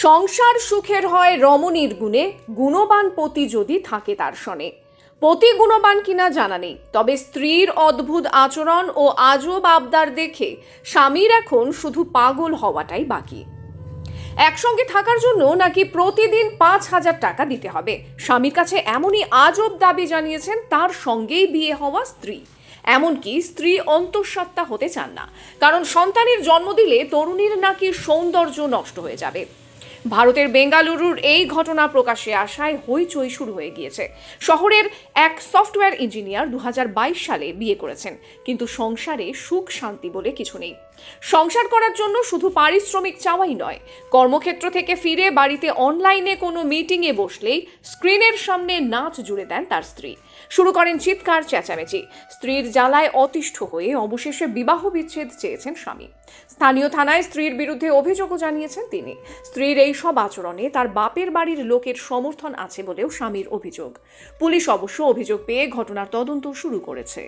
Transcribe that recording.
সংসার সুখের হয় রমণীর গুণে, গুণবান পতি যদি থাকে তার শনে। পতি গুণবান কিনা জানা নেই, তবে স্ত্রীর অদ্ভুত আচরণ ও আজব আবদার দেখে স্বামীর এখন শুধু পাগল হওয়াটাই বাকি। একসঙ্গে থাকার জন্য নাকি প্রতিদিন 5,000 টাকা দিতে হবে। স্বামীর কাছে এমনই আজব দাবি জানিয়েছেন তার সঙ্গেই বিয়ে হওয়া স্ত্রী। এমনকি স্ত্রী অন্তঃসত্ত্বা হতে চান না, কারণ সন্তানের জন্ম দিলে তরুণীর নাকি সৌন্দর্য নষ্ট হয়ে যাবে। ভারতের বেঙ্গালুরুর এই ঘটনা প্রকাশ্যে আসায় হইচই শুরু হয়ে গিয়েছে। শহরের এক সফটওয়্যার ইঞ্জিনিয়ার 2022 সালে বিয়ে করেছেন, কিন্তু সংসারে সুখ শান্তি বলে কিছু নেই। সংসার করার জন্য শুধু পারিশ্রমিক চাওয়াই নয়, কর্মক্ষেত্র থেকে ফিরে বাড়িতে অনলাইনে কোনো মিটিংয়ে বসলেই স্ক্রিনের সামনে নাচ জুড়ে দেন তার স্ত্রী। শুরু করেন চিৎকার চেঁচামেচি। স্ত্রীর জ্বালায় অতিষ্ঠ হয়ে অবশেষে বিবাহ বিচ্ছেদ চেয়েছেন স্বামী। স্থানীয় থানায় স্ত্রীর বিরুদ্ধে অভিযোগও জানিয়েছেন তিনি। স্ত্রীর এই সব আচরণে তার বাপের বাড়ির লোকের সমর্থন আছে বলেও স্বামীর অভিযোগ। পুলিশ অবশ্য অভিযোগ পেয়ে ঘটনার তদন্ত শুরু করেছে।